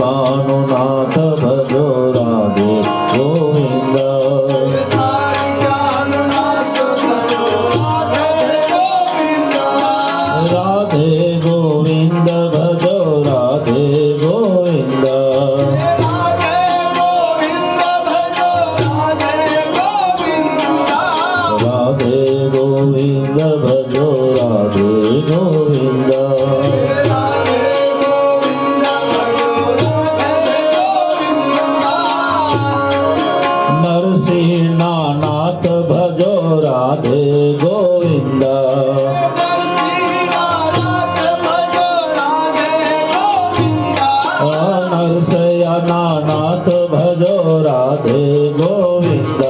कानुनाथ भजो राधे गोविंद राधे गोविंद भजो राधे गोविंद राधे गोविंद भजो राधे गोविंद नरसिंहनाथ भजो राधे गोविंद नरसिंहनाथ भजो राधे गोविंद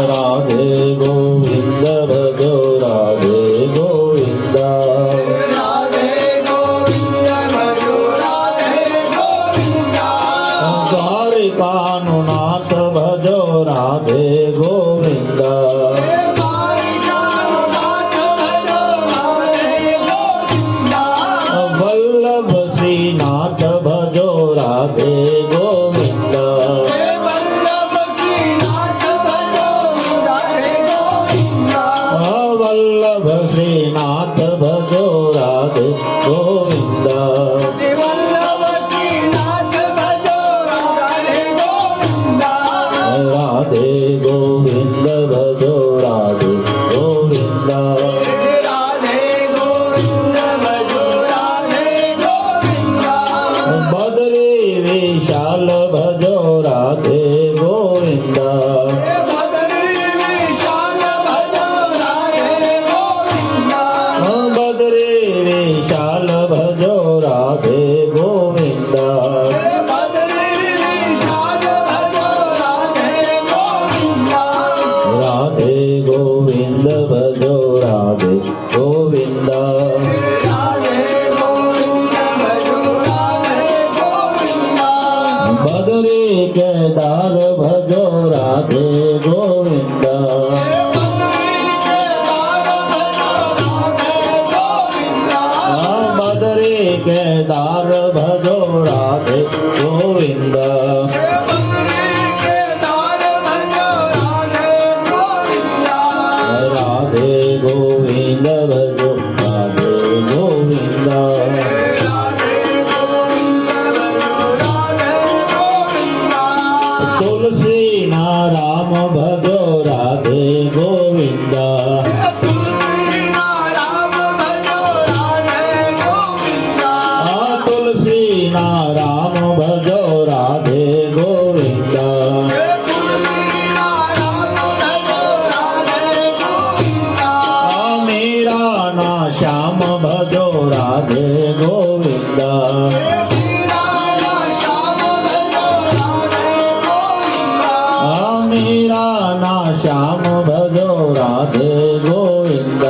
राधे गोविंद भजो राधे गोविंद द्वारिकानुनाथ भजो राधे गोविंद वल्लभ श्रीनाथ भजो राधे गोविंद वल्लभ श्रीनाथ भजो राधे गोविंद राधे गोविंद भजो राधे गोविंद बद्री विशाल भजो राधे गोविंद बद्री विशाल भजो राधे गोविंद राधे गोविंद भजो राधे गोविंद बद्री केदार भजो राधे गोविंद बद्री केदार भजो राधे गोविंद राधे गोविंद भजो राधे गोविंद तुलसी नाराम भजो राधे गोविंद तुलसी नाराम भजो राधे गोविंद मीरा ना श्याम भजो राधे गोविंद मीरा ना श्याम भजो राधे गोविंद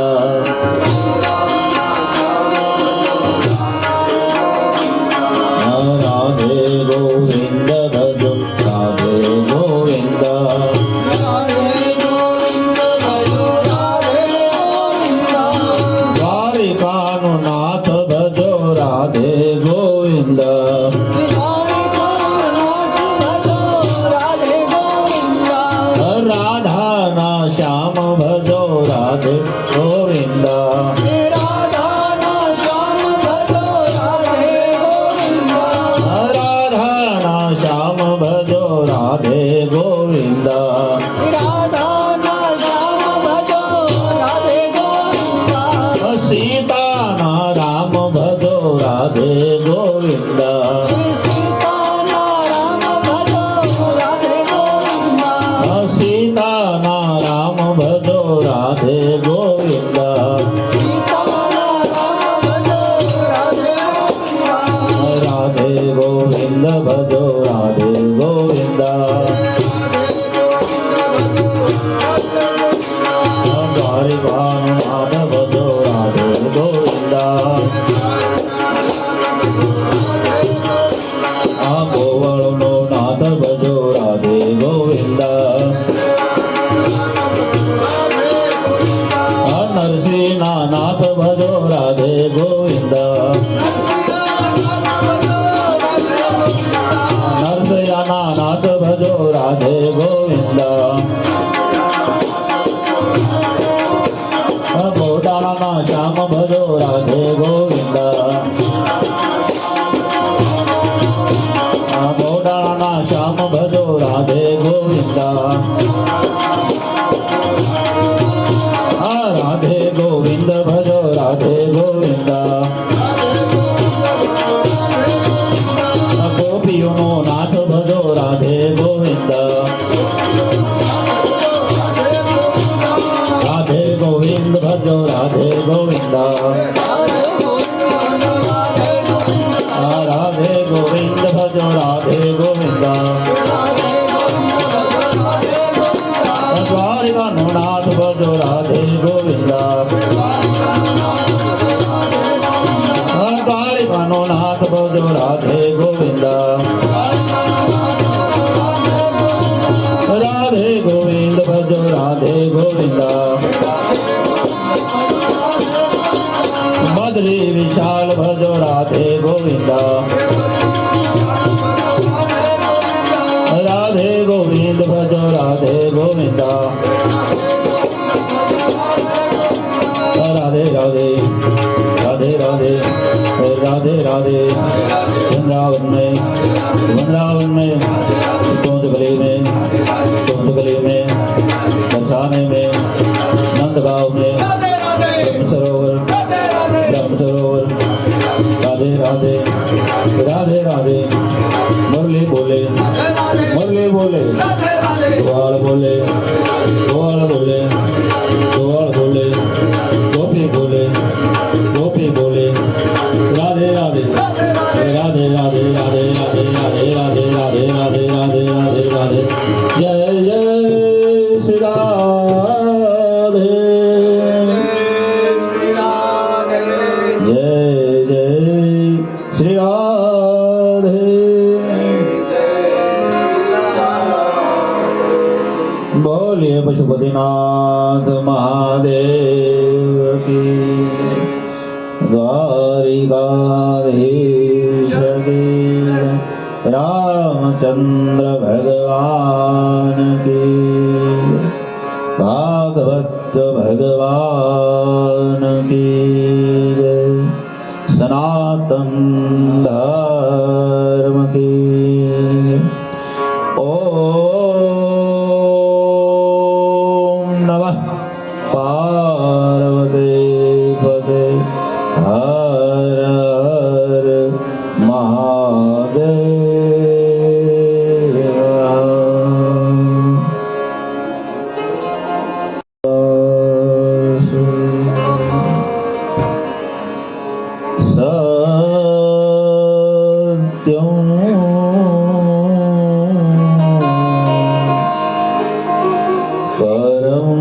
राधे गोविंद भजो राधे गोविंद द्वारिकानुनाथ भजो राधे गोविंद राधा ना श्याम भजो राधे गोविंद राधा ना श्याम भजो राधे गोविंद सीता ना राम भजो राधे गोविंद सीता ना राम भजो राधे गोविंद નરસિંહના નાથ ભજો રાધે ગોવિંદ નરસિંહના નાથ ભજો રાધે ગોવિંદ ગોડાના શ્યામ ભજો રાધે ગોવિંદ ગોડાના શ્યામ ભજો રાધે ગોવિંદ રાધે ગોવિંદ ભજો રાધે ગોવિંદ ગોપીઓનો નાથ ભજો રાધે ગોવિંદ રાધે ગોવિંદ ભજો રાધે ગોવિંદ રાધે ગોવિંદ ભજો રાધે ગોવિંદ દ્વારિકાનો નાથ ભજો રાધે ગોવિંદ દ્વારિકાનો નાથ ભજો રાધે ગોવિંદ રાધે ગોવિંદ ભજો રાધે ગોવિંદ બદ્રી વિશાલ ભજો રાધે ગોવિંદ રાધે ગોવિંદ ભજો રાધે ગોવિંદ રાધે રાધે રાધે રાધે राधे राधे वृंदावन में कौंदगली में बरसाने में नंदगांव में ब्रह्म सरोवर राधे राधे राधे राधे मुरली बोले ग्वाल बोले गोपी बोले राधे राधे राधे राधे राधे राधे राधे राधे राधे राधे राधे राधे राधे जय जय श्री राधे जय जय श्री राधे बोलिए पशुपतिनाथ महादेव की द्वारिकाधीश रामचंद्र भगवान की भागवत भगवान की जय सनातन धर्म की ओम नमः पार्वती पते हर हर महादेव सत्यं परं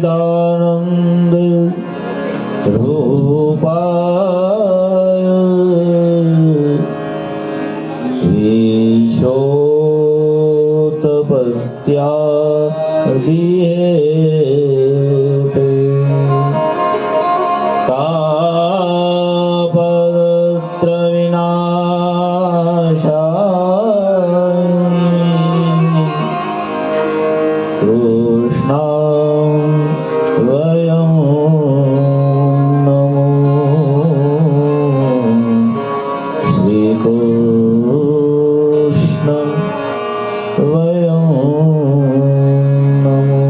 सच्चिदानंद रूपाय ईशोतपत्यादिहेते तापत्र विनाशाय कृष्णां वयं नमो श्रीकृष्ण वयं नमो।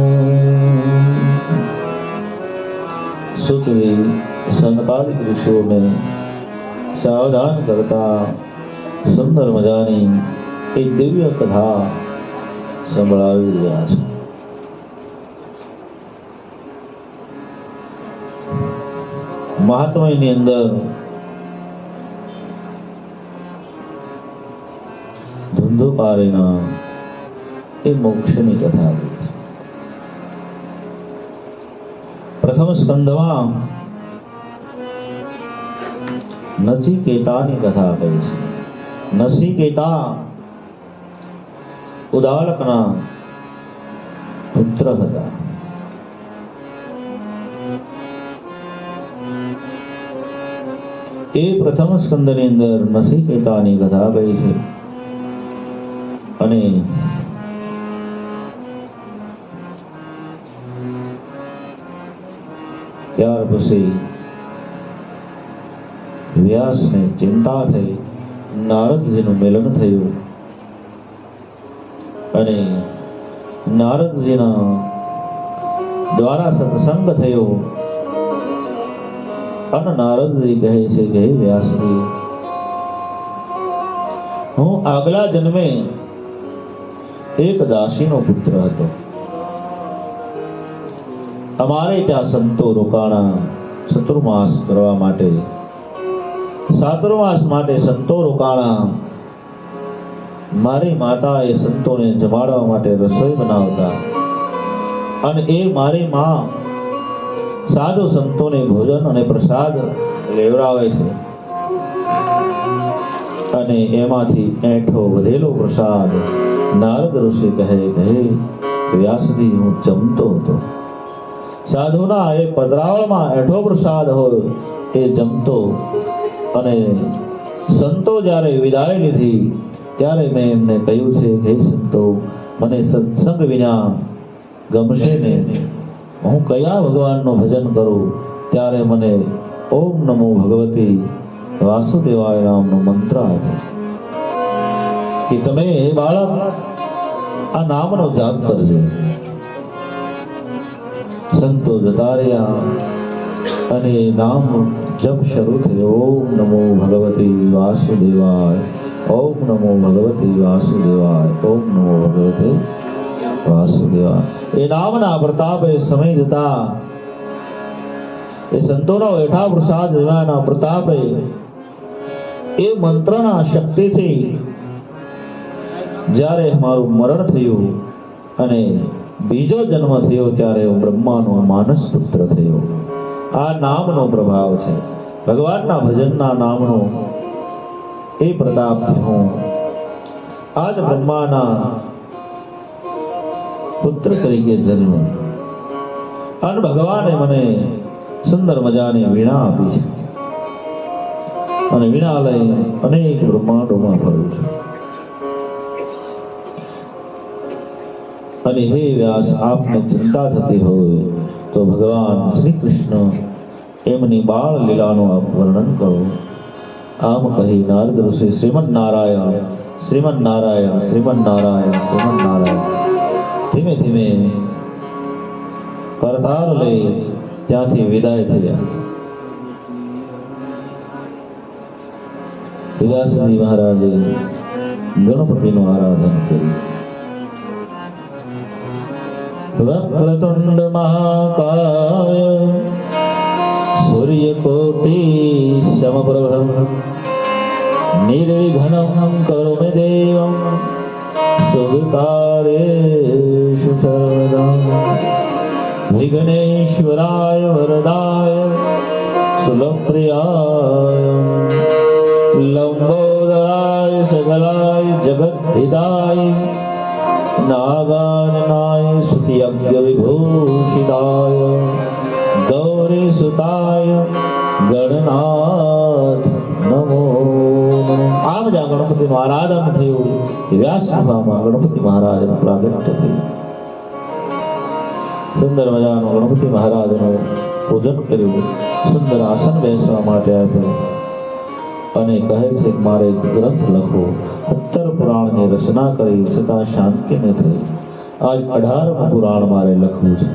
સુખદેવ સંપાદિક ઋષિઓને સાવધાન કરતા સુંદર મજાની એક દિવ્ય કથા સંભળાવી રહ્યા છે. મહાત્માની અંદર ધુંધુપારીના એ મોક્ષની કથા આવી છે. પ્રથમ સ્કંદમાં નચિકેતાની કથા કહી છે. નચિકેતા ઉદાલકના પુત્ર હતા. એ પ્રથમ સ્કંદની અંદર નચિકેતાની કથા કહી છે. અને ત્યાર પછી વ્યાસને ચિંતા થઈ. નારદજીનું મિલન થયું અને નારદજીના દ્વારા સત્સંગ થયો. અને નારદજી કહે છે કે હે વ્યાસજી, હું આગલા જન્મે એક દાસીનો પુત્ર હતો. અમારે ત્યાં સંતો રોકાણા ચતુર્માસ કરવા માટે. ચાતુર્માસ માટે સંતો રોકાણા. મારી માતા એ સંતોને જમાડવા માટે રસોઈ બનાવતા અને એ મારી માં સાધુ સંતોને ભોજન અને પ્રસાદ લેવડાવે છે. અને એમાંથી એઠો વધેલો પ્રસાદ નારદ ઋષિ કહે વ્યાસજી, હું જમતો હતો. સાધુના એ પધરાવળમાં એઠો પ્રસાદ હોય એ જમતો. અને સંતો જ્યારે વિદાય લીધી ત્યારે મેં એમને કહ્યું છે હે સંતો, મને સત્સંગ વિના ગમશે ને. હું કયા ભગવાનનું ભજન કરું? ત્યારે મને ઓમ નમો ભગવતી વાસુદેવાય નામનો મંત્ર આપ્યો કે તમે હે બાળક આ નામનો જાપ કરજો. સંતો જતા રહ્યા અને નામ જપ શરૂ થયો. ઓમ નમો ભગવતી વાસુદેવાય, ઓમ નમો ભગવતી વાસુદેવાય, ઓમ નમો ભગવતી વાસુદેવાય. એ નામના પ્રતાપે સમય જતા એ સંતોનો એઠા પ્રસાદ લેવાના પ્રતાપે એ મંત્રના શક્તિથી જ્યારે મારું મરણ થયું અને બીજો જન્મ થયો ત્યારે હું બ્રહ્માનો માનસ પુત્ર થયો. આ નામનો પ્રભાવ છે, ભગવાનના ભજનના નામનો એ પ્રતાપથી હું આજ બ્રહ્માના પુત્ર તરીકે જન્મ્યો. અને ભગવાને મને સુંદર મજાની વીણા આપી છે અને વીણા લઈ અનેક બ્રહ્માંડોમાં ફરું છું. અને હે વ્યાસ, આપને ચિંતા થતી હોય તો ભગવાન શ્રી કૃષ્ણ એમની બાળ લીલાનું આપ વર્ણન કરો. આમ કહી નારદ ઋષિ શ્રીમદ નારાયણ શ્રીમદ નારાયણ શ્રીમદ નારાયણ શ્રીમદ નારાયણ ધીમે ધીમે કરતાર લઈ ત્યાંથી વિદાય થયા. વ્યાસજી મહારાજે ગણપતિનું આરાધન કર્યું. વક્રતુંડ મહાકાય સૂર્યકોટી સમપ્રભ નિર્વિઘ્नं કરોમિ દેવં શુભકાર્યેષુ સર્વદા. વિઘ્નેશ્વરાય વરદાય સુલભપ્રિયાય લંબોદરાય સકલાય જગદ્ધિતાય નાગાનનાય સ્તુત્યજ્ઞ વિભૂષિતાય ગૌરી સુતાય ગણનાથ નમો. આમ જ્યાં ગણપતિનું આરાધન થયું વ્યાસસભામાં ગણપતિ મહારાજનું પ્રાગટ્ય થયું. સુંદર મજાનું ગણપતિ મહારાજનું પૂજન કર્યું. સુંદર આસન બેસવા માટે આપ્યું અને કહે છે કે મારે એક ગ્રંથ લખો. 17 પુરાણની રચના કરી છતાં શાંતિ ન થઈ. આજ 18મું પુરાણ મારે લખવું છે,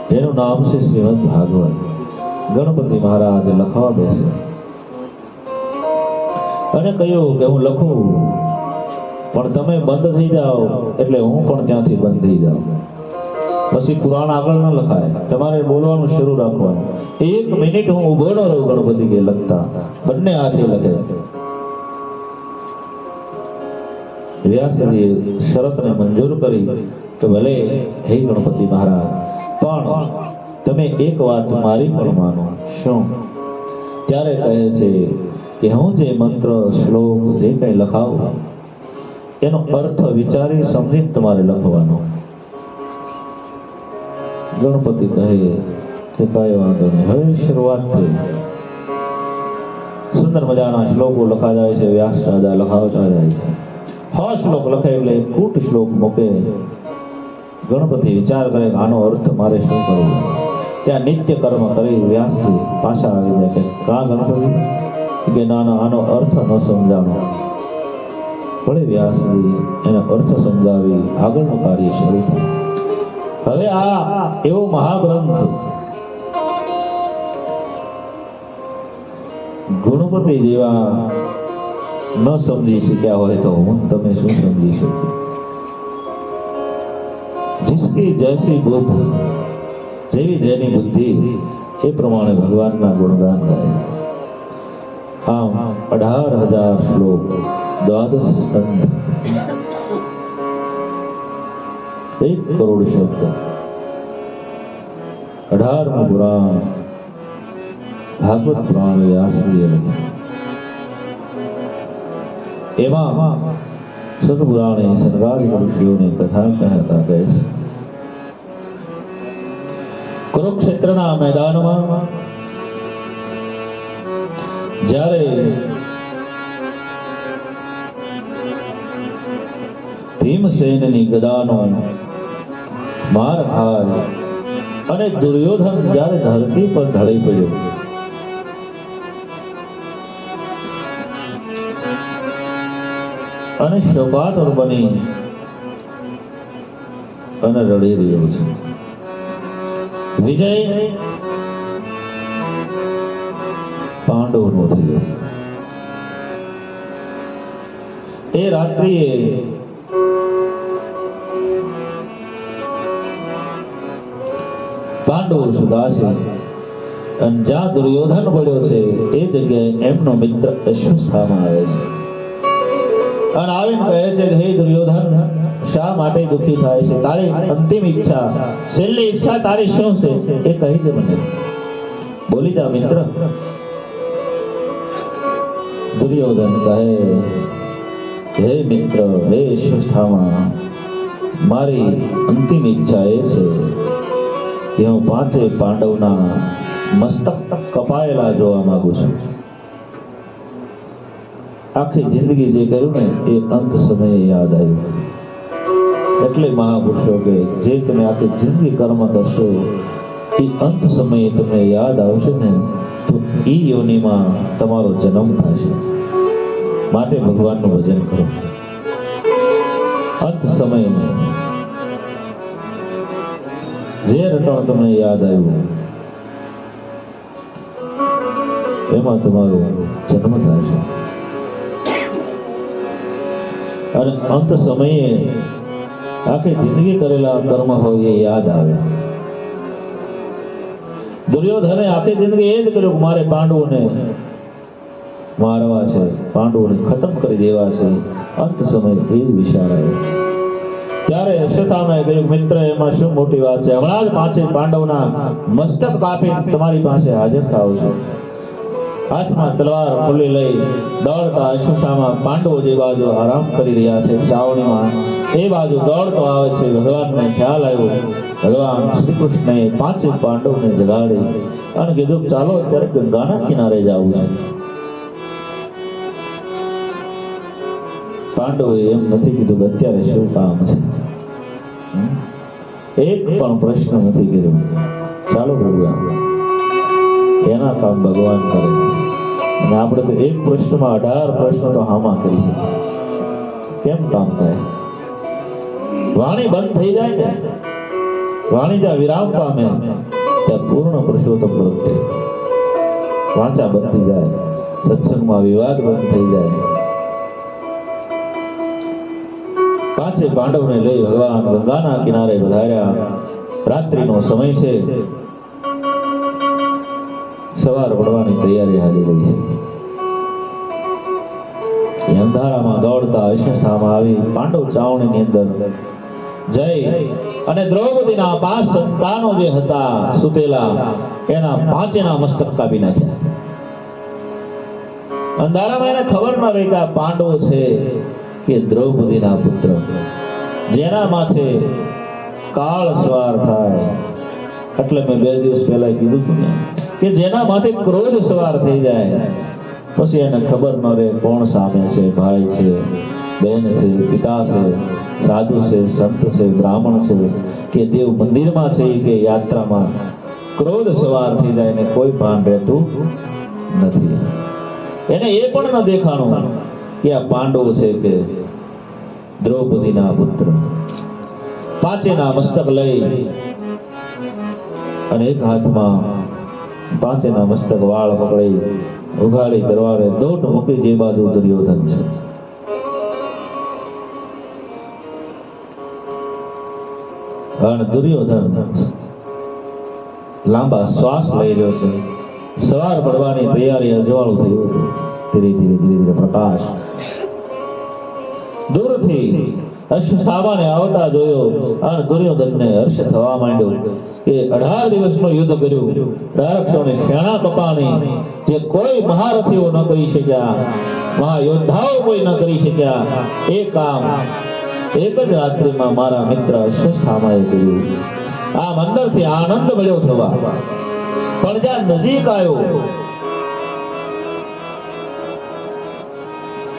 જેનું નામ છે શ્રીમદ ભાગવત. ગણપતિ મહારાજ લખવા બેસે અને કહ્યું કે હું લખું પણ તમે બંધ થઈ જાઓ એટલે હું પણ ત્યાંથી બંધ થઈ જાઉં. પછી પુરાણ આગળ ન લખાય, તમારે બોલવાનું શરૂ રાખવાનું. 1 મિનિટ હું ઉભો ન રહું ગણપતિ કે લખતા, બંને હાથે લખે. વ્યાસજીએ શરતને મંજૂર કરી કે ભલે હે ગણપતિ મહારાજ, પણ તમે એક વાત મારી પણ માનો. શું? ત્યારે કહે છે કે હું જે મંત્ર શ્લોક જે કંઈ લખાવું એનો અર્થ વિચારી સમજી તમારે લખવાનો. ગણપતિ કહે કે કઈ વાંધો નહીં. હવે શરૂઆત થઈ. સુંદર મજાના શ્લોકો લખા જાય છે. વ્યાસ દાદા લખાવતા જાય છે. શ્લોક લખે એટલે કૂટ શ્લોક મૂકે. ગણપતિ વિચાર કરે કે આનો અર્થ મારે શું કરવું. ત્યાં નિત્ય કર્મ કરી વ્યાસજી પાછા આવી જાય કે કા ગણપતિ કે ના ના, આનો અર્થ ન સમજાણો. ભલે વ્યાસજી એનો અર્થ સમજાવી આગળનું કાર્ય શરૂ થયું. હવે આ એવો મહાગ્રંથ ગણપતિ જેવા ન સમજી શક્યા હોય તો હું તમે શું સમજી શકીએ. जिसकी जैसी बुद्ध, જેવી જેની બુદ્ધિ એ પ્રમાણે ભગવાનના ગુણગાન ગાય. આમ 18,000 શ્લોક, 12 સ્કંદ, 1 કરોડ શબ્દ, 18મું પુરાણ ભાગવત પુરાણ વ્યાસજીએ લખ્યું. એમાં સદપુરાણે સનગાદ ઋષિઓની કથા કહેતા કહે છે, કુરુક્ષેત્રના મેદાનમાં જ્યારે ભીમસેનની ગદાનો માર ખાય અને દુર્યોધન જ્યારે ધરતી પર ઢળી પડ્યો, અને શોકાતુર બની અને રડી રહ્યો છે. વિજય પાંડવનો થયો. એ રાત્રિએ પાંડવો સુધા છે અને જ્યાં દુર્યોધન પડ્યો છે એ જગ્યાએ એમનો મિત્ર અશ્વત્થામા આવે છે અને આવીને કહે છે કે હે દુર્યોધન, શા માટે દુઃખી થાય છે? તારી અંતિમ ઈચ્છા, છેલ્લી ઈચ્છા તારી શું છે એ કહી દે મને. બોલી જા મિત્ર. દુર્યોધન કહે હે મિત્ર, હે અશ્વત્થામા, મારી અંતિમ ઈચ્છા એ છે કે હું 5 પાંડવના મસ્તક કપાયેલા જોવા માંગુ છું. આખી જિંદગી જે કર્યું ને એ અંત સમયે યાદ આવ્યું. એટલે મહાપુરુષો કે જે તમે આખી જિંદગી કર્મ કરશો એ અંત સમયે તમને યાદ આવશે ને તો એ યોનિમાં તમારો જન્મ થશે. માટે ભગવાનનું ભજન કરો. અંત સમયમાં જે રટણ તમને યાદ આવ્યું એમાં તમારો જન્મ થશે. અને અંત સમયે આખી જિંદગી કરેલા કર્મ હોય એ યાદ આવે. દુર્યોધને આખી જિંદગી એ જ કર્યું કે મારે પાંડવોને મારવા છે, પાંડવોને ખતમ કરી દેવા છે. અંત સમયે એ જ વિચાર આવ્યો. ત્યારે અશ્વત્થામાએ કહ્યું, મિત્ર એમાં શું મોટી વાત છે? હમણાં જ 5 પાંડવના મસ્તક કાપી તમારી પાસે હાજર થાવ છું. હાથમાં તલવાર ખુલ્લી લઈ દોડતા અશ્વત્થામા પાંડવો જે બાજુ આરામ કરી રહ્યા છે છાવણીમાં એ બાજુ દોડતો આવે છે. ભગવાનને ખ્યાલ આવ્યો. ભગવાન શ્રી કૃષ્ણએ 5 પાંડવને જગાડી અને કીધું ચાલો અત્યારે ગંગાના કિનારે જવું છે. પાંડવોએ એમ નથી કીધું કે અત્યારે શું કામ છે. એક પણ પ્રશ્ન નથી કર્યો. ચાલો ભગવાન, એના કામ ભગવાન કરે. અને આપણે તો એક પ્રશ્નમાં 18 પ્રશ્નો તો હામાં કરીએ. કેમ કામ થાય? વાણી બંધ થઈ જાય ને, વાણી જ્યાં વિરામ પામે ત્યાં પૂર્ણ પુરુષોત્તમ પ્રગટે. વાચા બંધ થઈ જાય, સત્સંગમાં વિવાદ બંધ થઈ જાય. 5 પાંડવને લઈ ભગવાન ગંગાના કિનારે વધાર્યા. રાત્રિનો સમય છે. સવાર પડવાની તૈયારી હાલી રહી છે. અંધારામાં દોડતા અશ્વત્થામા આવી પાંડવ ચાવણીની અંદર જઈ અને દ્રૌપદીના 5 સંતાનો જે હતા સુતેલા એના 5ના મસ્તક કાપી નાખ્યા. અંધારામાં એને ખબર ન રહી કે આ પાંડવો છે કે દ્રૌપદીના પુત્ર, જેના માથે કાળ સવાર થાય. એટલે મેં 2 દિવસ પહેલા કીધું હતું ને કે જેના માથે ક્રોધ સવાર થઈ જાય પછી એને ખબર ન રહે કોણ સામે છે, ભાઈ છે, બહેન છે, પિતા છે, સાધુ છે, સંત છે, બ્રાહ્મણ છે કે દેવ મંદિરમાં છે કે યાત્રામાં. ક્રોધ સવાર થઈ જાય ને કોઈ ભાન રહેતું નથી. એને એ પણ ન દેખાણું કે આ પાંડવો છે કે દ્રૌપદીના પુત્ર. 5ના મસ્તક લઈ અને એક હાથમાં 5ના મસ્તક વાળ પકડી ઉઘાડી દરવારે દોટ મૂકી જે બાજુ દુર્યોધન છે. અને દુર્યોધન લાંબા શ્વાસ લઈ રહ્યો છે. સવાર પડવાની તૈયારી અજવાળું થયું. ધીરે ધીરે ધીરે ધીરે પ્રકાશ દૂરથી અશ્વત્થામાને આવતા જોયો અને દુર્યોધનને હર્ષ થવા માંડ્યો કે 18 દિવસનું યુદ્ધ કર્યું, રાક્ષસોને શેણા કપાણી જે કોઈ મહારથીઓ ન કરી શક્યા, મહાયોદ્ધાઓ કોઈ ન કરી શક્યા, એ કામ એક જ રાત્રિમાં મારા મિત્ર અશ્વત્થામાએ કર્યું. આમ અંદરથી આનંદ મળ્યો થવા. પણ જ્યાં નજીક આવ્યો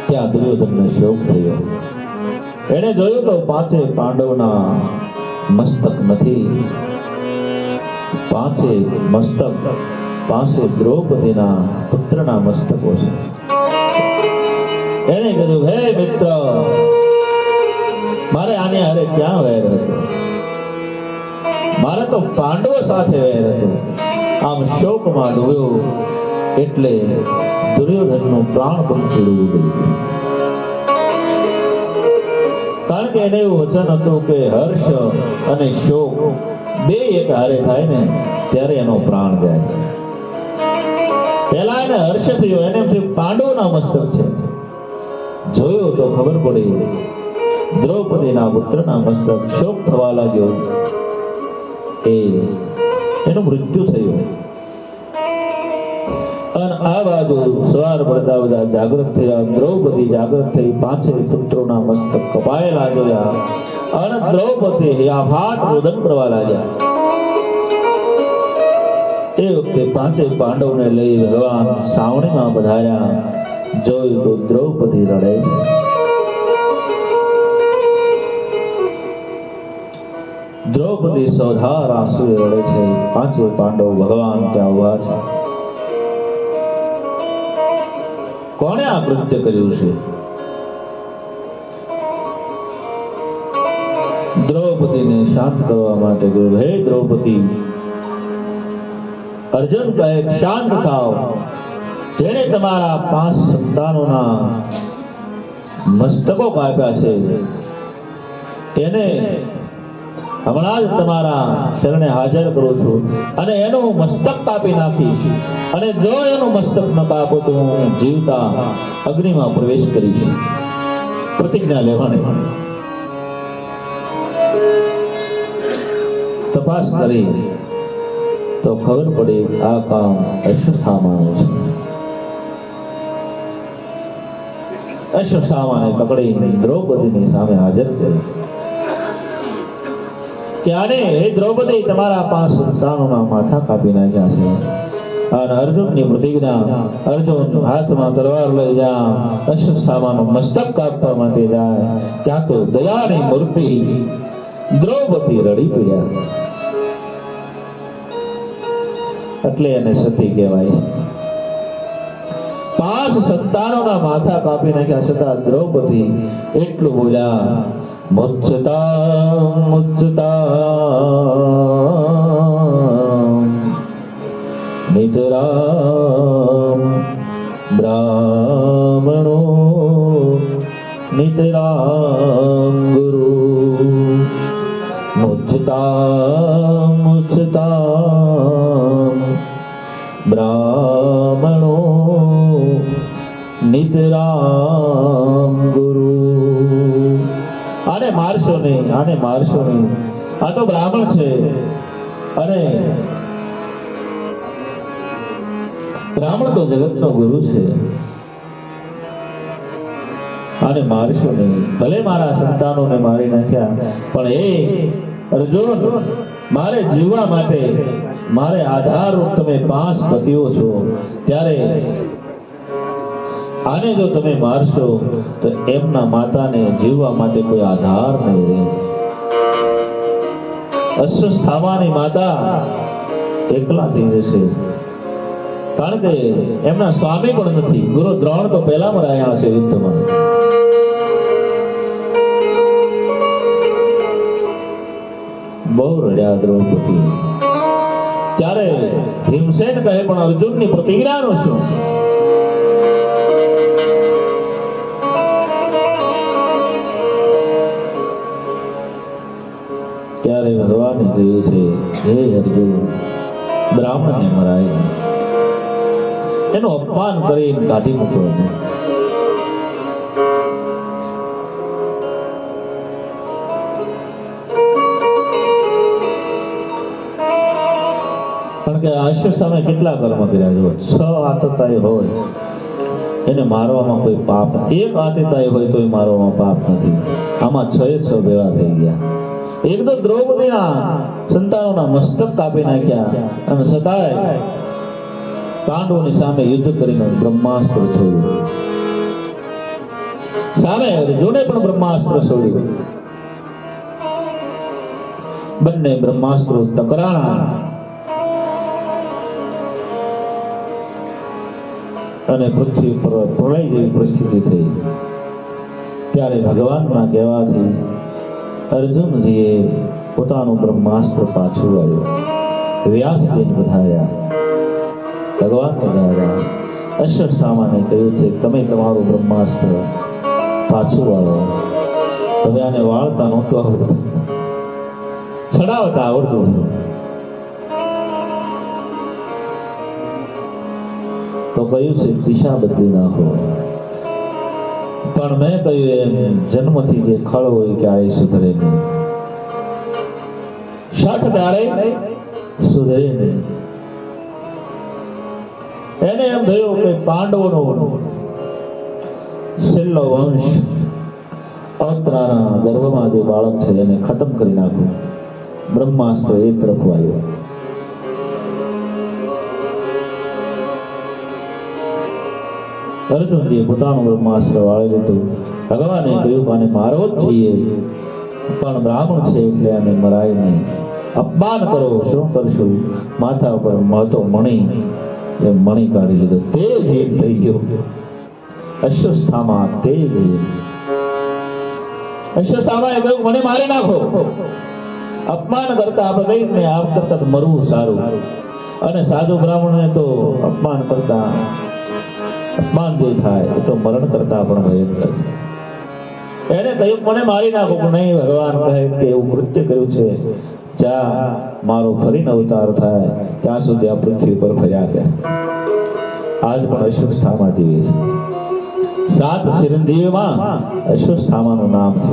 ત્યાં દુર્યોધનને શોક થયો. એને જોયું તો 5 પાંડવના મસ્તક નથી. 5 મસ્તક 5 દ્રૌપદીના પુત્રના મસ્તકો છે. એને કીધું, હે મિત્ર, મારે આને હારે ક્યાં વેર હતો? મારે તો પાંડવો સાથે વેર હતો. આમ શોકમાં ડૂબ્યો એટલે દુર્યોધનનું પ્રાણ પણ છોડવું ગયું. કારણ કે એને એવું વચન હતું કે હર્ષ અને શોક બે એક હારે થાય ને ત્યારે એનો પ્રાણ જાય. પહેલા એને હર્ષ થયો, એને એમ થયું પાંડવોના મસ્તક છે. જોયું તો ખબર પડી દ્રૌપદીના પુત્રના મસ્તક. શોક થવા લાગ્યો. એનું મૃત્યુ થયું. અને આ બાજુ સવાર પડતા બધા જાગૃત થયા. દ્રૌપદી જાગૃત થઈ. 5 પુત્રોના મસ્તક કપાયેલા જોયા અને દ્રૌપદી આફાટ રોદન કરવા લાગ્યા. એ વખતે 5 પાંડવને લઈ ભગવાન સાવણીમાં પધાર્યા. જોયું તો દ્રૌપદી રડે છે. દ્રૌપદી સૌધાર આંસુએ રડે છે. 5 પાંડવ ભગવાન ત્યાં ઉભા છે. કોણે આ કૃત્ય કર્યું છે? દ્રૌપદીને શાંત કરવા માટે કહ્યું, હે દ્રૌપદી, અર્જુન કહે શાંત થાઓ. જેણે તમારા 5 સંતાનોના મસ્તકો કાપ્યા છે એને હમણાં જ તમારા શરણે હાજર કરું છું અને એનું મસ્તક કાપી નાખીશ. અને જો એનું મસ્તક ન કાપો તો હું જીવતા અગ્નિમાં પ્રવેશ કરીશ. પ્રતિજ્ઞા લેવાની. તપાસ કરી તો ખબર પડી આ કામ અશ્વત્થામાનું છે. અશ્વત્થામાને પકડી દ્રૌપદીની સામે હાજર કરી. ત્યારે હે દ્રૌપદી, તમારા 5 સંતાનોના માથા કાપી નાખ્યા છે. અને અર્જુનની પ્રતિજ્ઞા, અર્જુન હાથમાં તલવાર લઈ જા, અશ્વત્થામાનું મસ્તક કાપવા માટે જાય. ત્યાં તો દયાની મૂર્તિ દ્રૌપદી રડી પડ્યા. એટલે એને સતી કહેવાય. 5 સંતાનોના માથા કાપી નાખ્યા છતાં દ્રૌપદી એટલું બોલ્યા, મુચ્છતા મુચ્છતા નિતરામ બ્રાહ્મણો નિતરામ ગુરુ. મુચ્છતા મુચ્છતા બ્રાહ્મણો નિતરામ ગુરુ. આને મારશો નહીં, આને મારશો નહીં, આ તો બ્રાહ્મણ છે અને બ્રાહ્મણ તો જગતનો ગુરુ છે, આને મારશો નહીં. ભલે મારા સંતાનોને મારી નાખ્યા, પણ એ અર્જુન, મારે જીવવા માટે મારે આધારરૂપ તમે 5 પતિઓ છો, ત્યારે આને જો તમે મારશો તો એમના માતાને જીવવા માટે કોઈ આધાર નહીં રહે. અશ્વસ્થામાની માતા એકલા થઈ જશે, કારણ કે એમના સ્વામી પણ નથી. ગુરુ દ્રોણ તો પહેલા મરાયા છે યુદ્ધમાં. બહુ રડ્યા દ્રૌપદી. ત્યારે ભીમસેન કહે, પણ અર્જુનની પ્રતિક્રિયાનું શું? ત્યારે ભગવાને કહ્યું છે, હે અર્જુન, બ્રાહ્મણને મરાય, એનું અપમાન કરીને કાઢી મૂકો. કારણ કે અશ્વસ્થામે કેટલા કર્મ કર્યા જો, 6 આતતાઈ હોય એને મારવામાં કોઈ પાપ, 1 આતતાઈ હોય તોય મારવામાં પાપ નથી. આમાં 6 ભેળા થઈ ગયા. એક તો દ્રૌપદીના સંતાનોના મસ્તક કાપી નાખ્યા, અને છતાંય પાંડવોની સામે યુદ્ધ કરીને બ્રહ્માસ્ત્ર છોડ્યું. સામે અર્જુને પણ બ્રહ્માસ્ત્ર છોડ્યું. બંને બ્રહ્માસ્ત્રો ટકરાણા અને પૃથ્વી પર પ્રલય જેવી પરિસ્થિતિ થઈ. ત્યારે ભગવાનના કહેવાથી અર્જુનજીએ પોતાનું બ્રહ્માસ્ત્ર પાછું આવ્યું. વ્યાસજીને વધાર્યા, ભગવાન વધાર્યા. અશ્વસ્થામાને કહ્યું છે, તમે તમારું બ્રહ્માસ્ત્ર પાછું વાળો. હવે આને વાળતા નહોતું આવડતું, ચડાવતા આવડતું. તો કહ્યું છે દિશા બદલી નાખો. પણ મેં કહ્યું એમ જન્મથી જે ખળ હોય ક્યારેય સુધરે નહીં, શઠ ક્યારેય સુધરે નહીં. એને એમ થયું કે પાંડવોનો છેલ્લો વંશ અવતરાના ગર્ભમાં જે બાળક છે એને ખતમ કરી નાખું. બ્રહ્માસ્ત્ર એક તરફ આવ્યો. અર્જુનજીએ પોતાનું બ્રહ્માસ્ત્ર વાળી લીધું. ભગવાને કહ્યું, આને મારવો જ જોઈએ, પણ બ્રાહ્મણ છે એટલે આને મરાય નહીં. અપમાન કરો, શું કરશું? માથા ઉપર મળતો મણી, એ મણી કાઢી લીધો. તે જ થઈ ગયો અશ્વસ્થામા. તે જ અશ્વસ્થામાએ કહ્યું, મને મારી નાખો. અપમાન કરતા આપણે કહીએ ને, આપ કરતા તો મરવું સારું. અને સાધુ બ્રાહ્મણને તો અપમાન કરતા, અપમાન જે થાય એ તો મરણ કરતા પણ ભયંકર છે. એને કહ્યું, મને મારી નાખો. નહીં, ભગવાન કહે કે એવું કૃત્ય કર્યું છે, જ્યાં મારો ફરીને અવતાર થાય ત્યાં સુધી આ પૃથ્વી પર ફર્યા ગયા. આજ પણ અશ્વસ્થામા જીવે છે. 7 ચિરંજીવીમાં અશ્વસ્થામાનું નામ છે.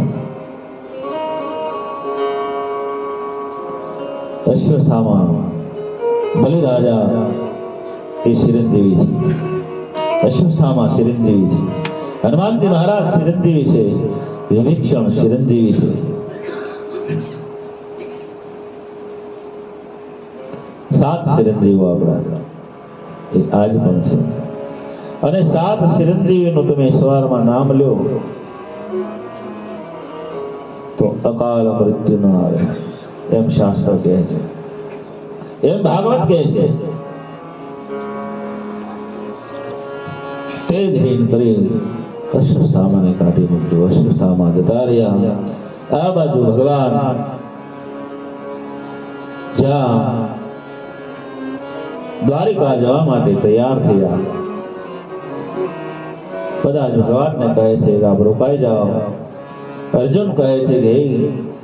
અશ્વસ્થામા બલિરાજા એ ચિરંજીવી છે. અશ્વસ્થામા ચિરંજીવી છે. હનુમાનજી મહારાજ ચિરંજીવી છે. વિભીષણ ચિરંજીવી છે. 7 ચિરંજીવો આપણા એ આજ પણ છે. અને 7 ચિરંજીવીનું તમે સવારમાં નામ લ્યો તો અકાલ મૃત્યુ ન આવે, એમ શાસ્ત્ર કહે છે, એમ ભાગવત કહે છે. તે જ હીન કરી અશ્વસ્થામાને કાઢી મૂક્યો. અશ્વસ્થામા જતા રહ્યા. આ બાજુ ભગવાન જ્યાં દ્વારિકા જવા માટે તૈયાર થયા. બધા જ ભગવાનને કહે છે કે આપ રોકાઈ જાઓ. અર્જુન કહે છે કે હે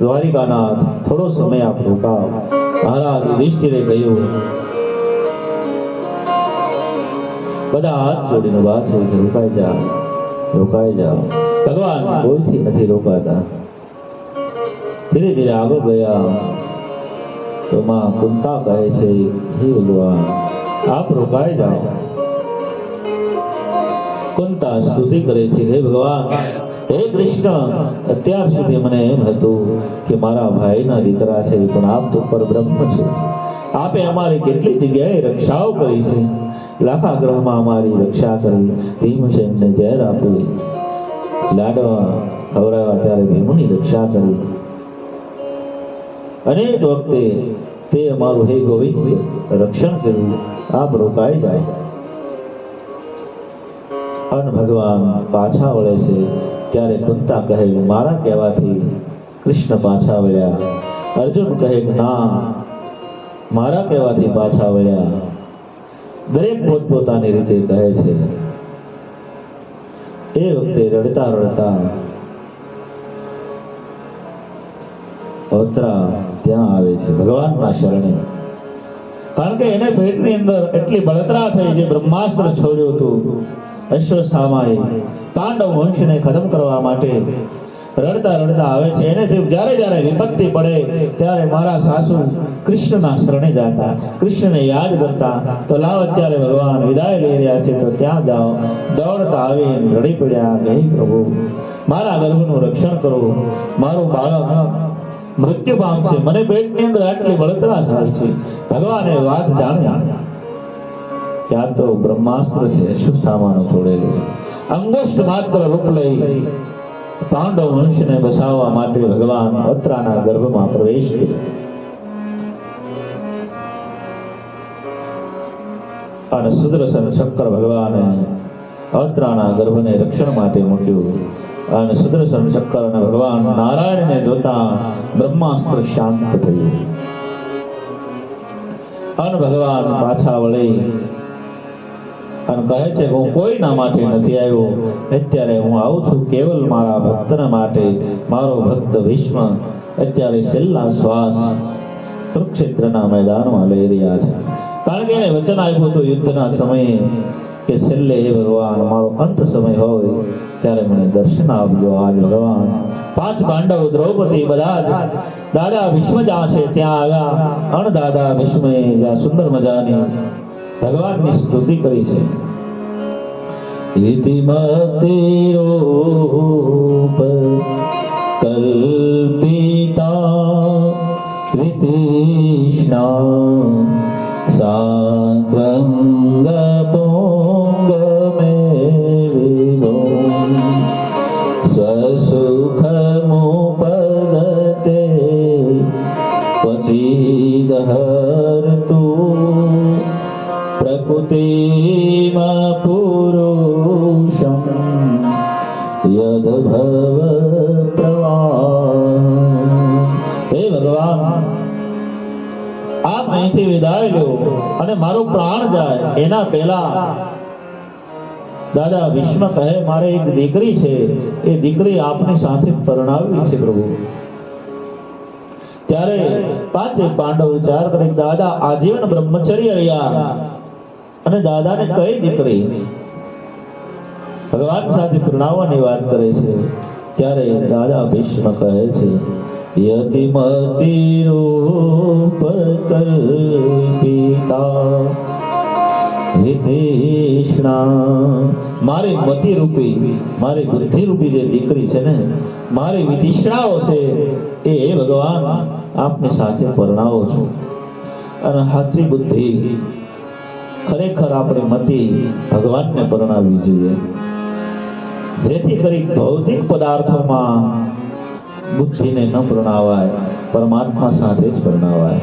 દ્વારિકાનાથ, થોડો સમય આપ રોકાઓ. મહારાજ યુધિષ્ઠિરે કહ્યું, બધા હાથ જોડીને વાત છે કે રોકાઈ જાઓ, રોકાઈ જાઓ. ભગવાન કોઈથી નથી રોકાતા. ધીરે ધીરે આગળ ગયા તો માં કુંતા કહે છે, હે ભગવાન આપ રોકાઈ જાઓ. કુંતા સ્તુતિ કરે છે, હે ભગવાન, હે કૃષ્ણ, અત્યાર સુધી મને એમ હતું કે મારા ભાઈના દીકરા છે, પણ આપ તો પરબ્રહ્મ છો. આપે અમારી કેટલી જગ્યાએ રક્ષાઓ કરી છે. લાખા ગ્રહમાં અમારી રક્ષા કરી, ભીમસેનને ઝેર આપી, લાડવા ખવડાવ્યા ત્યારે ભીમની રક્ષા કરી. અનેક વખતે તે અમારું હે ગોવિંદ રક્ષણ કર્યું. આપ રોકાઈ જાય. અને ભગવાન પાછા વળે છે ત્યારે કુંતા કહે, મારા કહેવાથી કૃષ્ણ પાછા વળ્યા. અર્જુન કહે, ના, મારા કહેવાથી પાછા વળ્યા. દરેક પોતપોતાની રીતે કહે છે. એ વખતે રડતા રડતા અવતરા ત્યાં આવે છે ભગવાનના શરણે. કારણ કે એને પેટની અંદર એટલી બળતરા થઈ, જે બ્રહ્માસ્ત્ર છોડ્યું હતું અશ્વસ્થામાએ પાંડવ વંશને ખતમ કરવા માટે. રડતા રડતા આવે છે. એને જ્યારે જ્યારે વિપત્તિ પડે ત્યારે મારા સાસુ કૃષ્ણના શરણે જતા, કૃષ્ણને યાદ કરતા. તો લાવ અત્યારે ભગવાન વિદાય લઈ રહ્યા છે, તો ત્યાં જાઓ. દોડતા આવીને રડી પડ્યા કે, હે પ્રભુ, મારા ગર્ભનું રક્ષણ કરો. મારું બાળક મૃત્યુ પામશે, મને પેટની અંદર આટલી બળતરા થાય છે. ભગવાને વાત જાણી. ત્યાં તો બ્રહ્માસ્ત્ર છે અશ્વત્થામાનું છોડેલું. અંગુષ્ઠ માત્ર રૂપ લઈ પાંડવ વંશને બસાવવા માટે ભગવાન અત્રાના ગર્ભમાં પ્રવેશ કર્યો. અને સુદર્શન ચક્ર ભગવાને અત્રાના ગર્ભને રક્ષણ માટે મૂક્યું. અને સુદર્શન ચક્ર અને ભગવાન નારાયણને જોતા બ્રહ્માસ્ત્ર શાંત થયું. અને ભગવાન પાછા વળી અને કહે છે, હું કોઈના માટે નથી આવ્યો, અત્યારે હું આવું છું કેવલ મારા ભક્તના માટે. મારો ભક્ત ભીષ્મ અત્યારે છેલ્લા શ્વાસ કુરુક્ષેત્રના મેદાનમાં લઈ રહ્યા છે. કારણ કે એને વચન આપ્યું હતું યુદ્ધના સમયે કે છેલ્લે હે ભગવાન, મારો અંત સમય હોય ત્યારે મને દર્શન આપજો. આજ ભગવાન પાંચ પાંડવ, દ્રૌપદી, બધા જ દાદા ભીષ્મ જ્યાં છે ત્યાં આવ્યા. અણ દાદા ભીષ્મે જ્યાં સુંદર મજાની ભગવાનની સ્તુતિ કરી છે. ઇતિમતિ રૂપ કલ્પિતા વિતિષ્ણા સાત્વંગ પોંગ મે વિભો સ્વસુખ મુપદતે ક્વચિદહર્તુ પ્રકૃતિમાં પુરુષમ યદભવ પ્રવાહ. હે ભગવાન, આપ અહીંથી વિદાય લો અને મારો પ્રાણ જાય એના પહેલા દાદા ભીષ્મ કહે, મારે એક દીકરી છે, એ દીકરી આપની સાથે પરણાવવી છે પ્રભુ. ત્યારે પાંચે પાંડવ વિચાર કરે, દાદા આજીવન બ્રહ્મચર્ય રહ્યા અને દાદાને કઈ દીકરી ભગવાન સાથે પરણાવવાની વાત કરે છે. ત્યારે દાદા ભીષ્મ કહે છે, યતિમતિ રૂપ કલ્પિતા વિતિષ્ણા. મારી મતિ રૂપી, મારી બુદ્ધિ રૂપી જે દીકરી છે ને, મારી વિતિષ્ણાઓ છે, એ ભગવાન આપની સાથે પરણાવો છો. અને સાચી બુદ્ધિ ખરેખર આપણે મતિ ભગવાનને પરણાવવી જોઈએ, જેથી કરી ભૌતિક પદાર્થોમાં બુદ્ધિને ન પરણાવાય, પરમાત્મા સાથે જ પરણાવાય.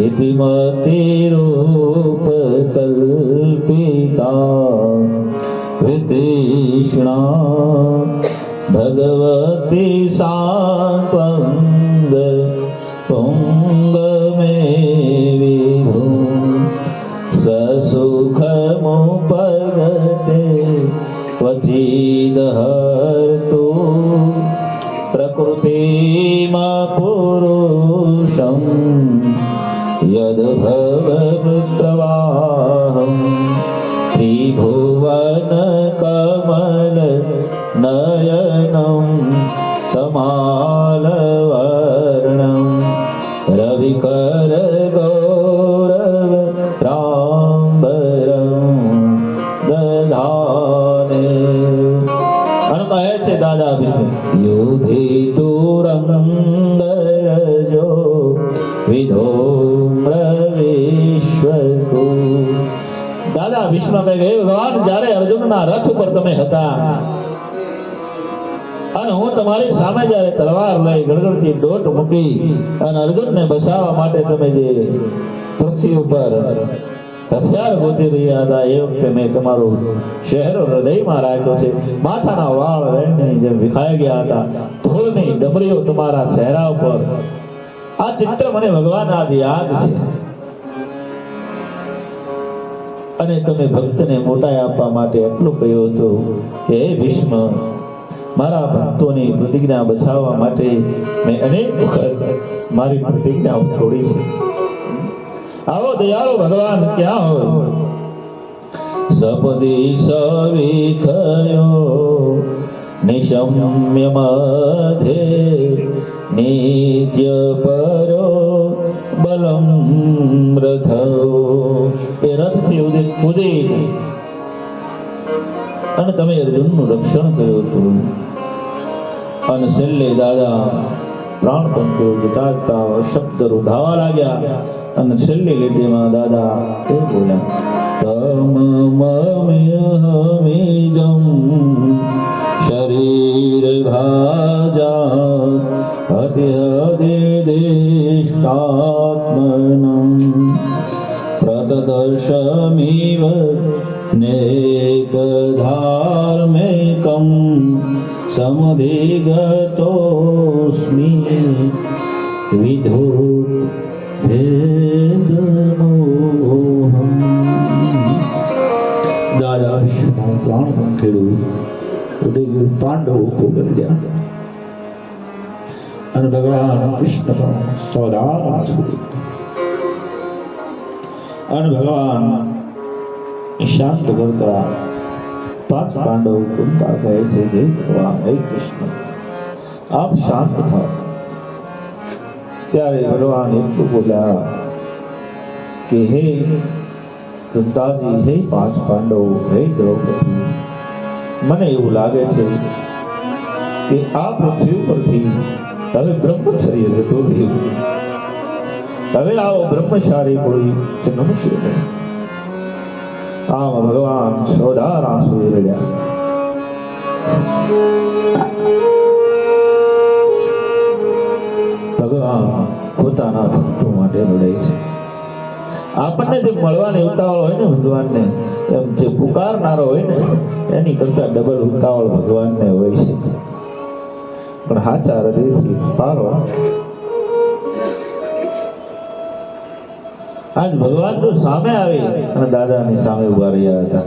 ઇતિમતિ રૂપ કલ્પિતા વિતિષ્ણા ભગવતી સાત્વંગ પુંગ મે વિભુ સસુખ મુપગતે ક્વચિદહર્તુ પ્રકૃતિમાં પુરુષમ યદભવ પ્રવાહમ ત્રિભુવન કમલ નયનમ તમાલવર હરિકર ગૌરવ રામબરમ દધાને. અને કહે છે દાદા વિષ્ણુ યુધિ તુરંગરજો વિધોમ્ર વિશ્વકો. દાદા વિષ્ણુ કહે હે ભગવાન, જ્યારે અર્જુનના રથ ઉપર તમે હતા અને હું તમારી સામે જ્યારે તલવાર લઈ ગળગળતી દોટ મૂકી અને અર્જુનને બચાવવા માટે તમે જે પૃથ્વી ઉપર હથિયાર ગોતી રહ્યા હતા, એ વખતે મેં તમારો શહેરો હૃદયમાં રાખ્યો છે. માથાના વાળ વેણની જેમ વિખાઈ ગયા હતા, ધૂળની ડમરીઓ તમારા ચહેરા ઉપર. આ ચિત્ર મને ભગવાન આજ યાદ છે. અને તમે ભક્તને મોટાઈ આપવા માટે એટલું કહ્યું હતું કે હે ભીષ્મ, મારા ભક્તોની પ્રતિજ્ઞા બચાવવા માટે મેં અનેક વખત મારી પ્રતિજ્ઞાઓ છોડી છે. આવો દયાળુ ભગવાન ક્યાં હોય? સપદી સવિખયો નિશમ્ય મધ્યે નિત્ય પરો બલમ રથો. એ રથથી કૂદી અને તમે અર્જુનનું રક્ષણ કર્યું હતું. અને છેલ્લે દાદા પ્રાણ પંખીઓ જીતાતા શબ્દ રૂધાવા લાગ્યા. અને છેલ્લી લીટીમાં દાદા એ બોલ્યા તમ મમ્યહમિજમ શરીર ભાજા અતિહદિષ્ટાત્મનમ પ્રતદર્શમિવ નેકધાર્મિકમ સમધિગતોસ્મિ વિધૂત ભેદમોહમ. દાદા વિષ્ણુ પ્રાણ પંખેડું ઉદય પાંડવો ઉભો કરી ગયા અને ભગવાન કૃષ્ણ પણ સોદામાં છોડી અને ભગવાન શાંત કરતા પાંચ પાંડવો કુંતા કહે છે હે ભગવાન, હે કૃષ્ણ, આપ શાંત થાઓ. ત્યારે ભગવાન એટલું બોલ્યા કે હે કુંતાજી, હે પાંચ પાંડવો, હે દ્રૌપદી, મને એવું લાગે છે કે આ પૃથ્વી પરથી હવે બ્રહ્મચર્ય જતું રહ્યું. હવે આવો બ્રહ્મચારી કોઈ જન્મશે નહીં. આમ ભગવાન સોદાર આંસુ રડ્યા. ભગવાન પોતાના ભક્તો માટે રડે છે. આપણને જે મળવાની ઉતાવળ હોય ને ભગવાનને, એમ જે પુકારનારો હોય ને એની કરતા ડબલ ઉતાવળ ભગવાનને હોય છે. પણ સાચા હૃદયથી પુકારો. આજ ભગવાન તો સામે આવી અને દાદાની સામે ઉભા રહ્યા હતા.